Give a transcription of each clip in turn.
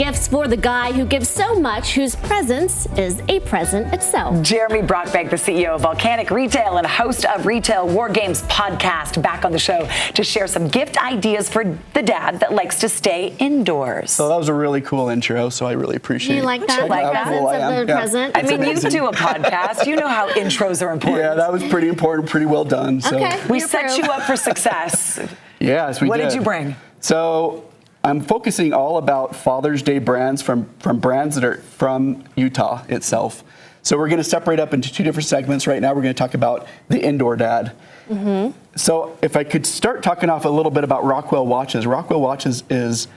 Gifts for the guy who gives so much, whose presence is a present itself. Jeremy Brockbank, the CEO of Volcanic Retail and host of Retail War Games podcast, back on the show to share some gift ideas for the dad that likes to stay indoors. So that was a really cool intro, so I really appreciate it. You like that? Like that? Presence of the present? I mean, you do a podcast. You know how intros are important. Yeah, that was pretty important, pretty well done. So. Okay. We set you up for success. Yes, we did. What did you bring? So I'm focusing all about Father's Day brands from brands that are from Utah itself. So we're going to separate up into two different segments. Right now we're going to talk about the indoor dad. Mm-hmm. So if I could start talking off a little bit about Rockwell Watches. Rockwell Watches is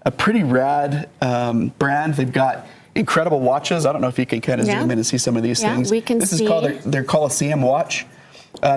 a pretty rad brand. They've got incredible watches. I don't know if you can kind of zoom in and see some of these things. We can this see. is called their Coliseum watch.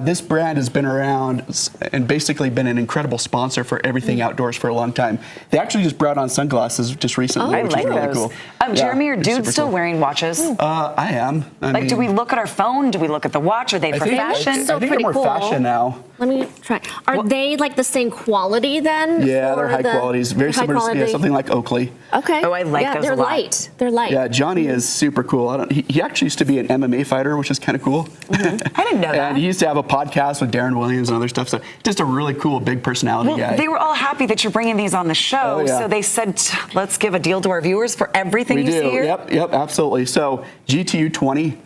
This brand has been around and basically been an incredible sponsor for everything outdoors for a long time. They actually just brought on sunglasses just recently, which is really cool. Jeremy, are dudes still wearing watches? I am. I mean, do we look at our phone? Do we look at the watch? Are they for fashion? I think they're more fashion now. Let me try. Are they like the same quality then? Yeah, they're high qualities. Very similar to something like Oakley. Okay. Oh, I like those a lot. They're light. They're light. Yeah, Johnny is super cool. He actually used to be an MMA fighter, which is kind of cool. Mm-hmm. I didn't know that. And he used to have a podcast with Darren Williams and other stuff. So just a really cool, big personality guy. They were all happy that you're bringing these on the show. Oh, yeah. So they said, let's give a deal to our viewers for everything you see here. Yep, absolutely. So GTU 20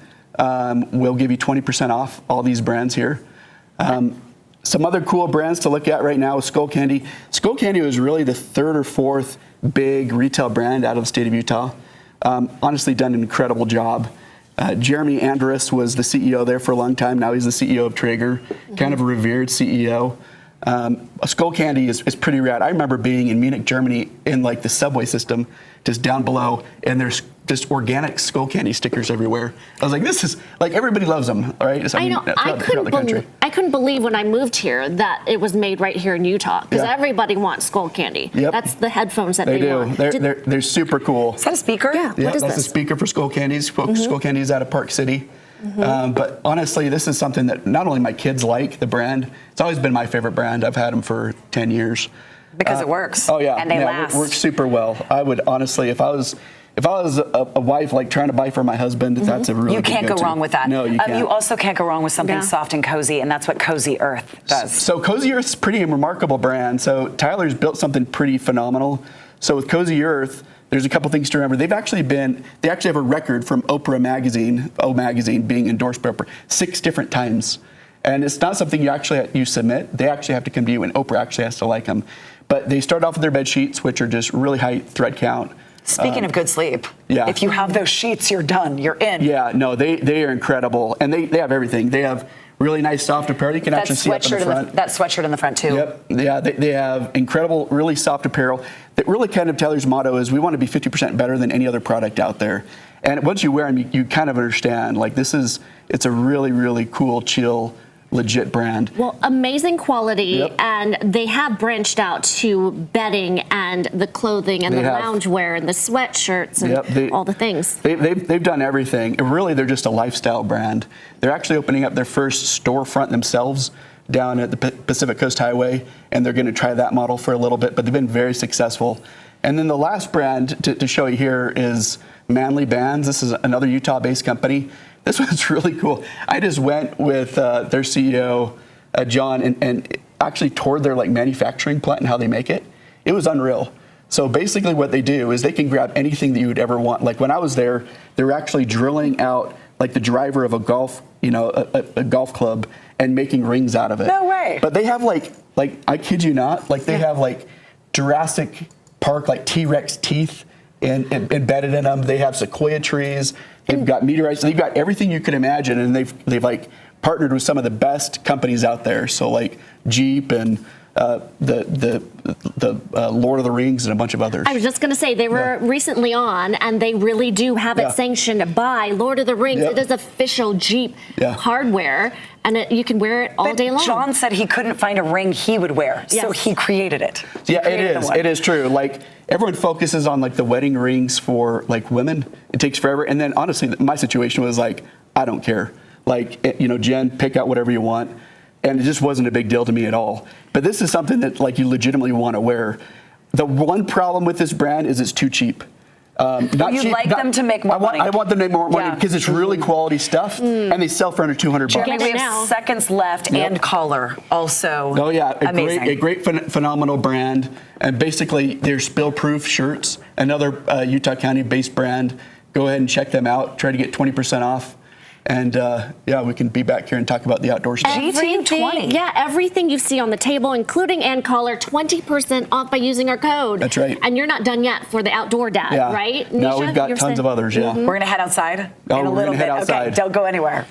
will give you 20% off all these brands here. Some other cool brands to look at right now is Skull Candy. Skull Candy was really the third or fourth big retail brand out of the state of Utah. Honestly, done an incredible job. Jeremy Andrus was the CEO there for a long time. Now he's the CEO of Traeger, kind of a revered CEO. Skull Candy is pretty rad. I remember being in Munich, Germany, in like the subway system, just down below, and there's just organic Skull Candy stickers everywhere. I was like, this is like everybody loves them, right? So, I know. I couldn't believe when I moved here that it was made right here in Utah, because everybody wants Skull Candy. Yep. That's the headphones that they do. want. They're super cool. Is that a speaker? Yeah. What is that's this? a speaker for Skull Candies. Skull Candies out of Park City. But honestly, this is something that not only my kids like, the brand, it's always been my favorite brand. I've had them for 10 years. Because it works. Oh, yeah. And they last. It works super well. I would honestly, if I was a wife like trying to buy for my husband, that's a really You good can't go go-to. wrong with that. No, you can't. You also can't go wrong with something soft and cozy, and that's what Cozy Earth does. So Cozy Earth's pretty remarkable brand. So Tyler's built something pretty phenomenal. So with Cozy Earth, there's a couple things to remember. They actually have a record from Oprah magazine, O Magazine, being endorsed by Oprah 6 different times. And it's not something you submit. They actually have to come to you, and Oprah actually has to like them. But they start off with their bed sheets, which are just really high thread count. Speaking of good sleep, if you have those sheets, you're done. You're in. Yeah, no, they are incredible. And they have everything. They have really nice soft apparel. You can actually see up in the front. That sweatshirt in the front, too. Yep. Yeah, they have incredible, really soft apparel. That really kind of Tyler's motto is we want to be 50% better than any other product out there. And once you wear them, you kind of understand, like it's a really, really cool, chill, legit brand. Well, amazing quality, and they have branched out to bedding and the clothing and the loungewear and the sweatshirts and all the things. They've done everything. And really, they're just a lifestyle brand. They're actually opening up their first storefront themselves down at the Pacific Coast Highway, and they're going to try that model for a little bit, but they've been very successful. And then the last brand to show you here is Manly Bands. This is another Utah-based company. This one's really cool. I just went with their CEO, John, and actually toured their manufacturing plant and how they make it. It was unreal. So basically what they do is they can grab anything that you would ever want. Like when I was there, they were actually drilling out like the driver of a golf, a golf club and making rings out of it. No way. But they have like I kid you not, they have like Jurassic Park, like T-Rex teeth embedded in them. They have sequoia trees. They've got meteorites. They've got everything you could imagine, and they've like partnered with some of the best companies out there. So like Jeep and the Lord of the Rings and a bunch of others. I was just going to say, they were recently on, and they really do have it sanctioned by Lord of the Rings. It is official Jeep hardware, and you can wear it all day long. John said he couldn't find a ring he would wear, so he created it. Yeah, it is. It is true. Like, everyone focuses on, like, the wedding rings for, like, women. It takes forever. And then, honestly, my situation was, like, I don't care. Like, you know, Jen, pick out whatever you want. And it just wasn't a big deal to me at all. But this is something that, like, you legitimately want to wear. The one problem with this brand is it's too cheap. Not you'd cheap, like them to make more money. I want them to make more money Yeah. because it's really quality stuff, and they sell for under $200. Jeremy, we Get it have now. seconds left, and collar also. Oh yeah, amazing. a great phenomenal brand, and basically they're spill-proof shirts. Another Utah County-based brand. Go ahead and check them out. Try to get 20% off. And yeah, we can be back here and talk about the outdoor stuff. GT20. Yeah, everything you see on the table, including and collar, 20% off by using our code. That's right. And you're not done yet for the outdoor dad, Yeah. right? No, Nisha, we've got you're tons saying? of others, yeah. We're going to head outside Oh, in a we're little gonna head bit. Okay, outside. don't go anywhere.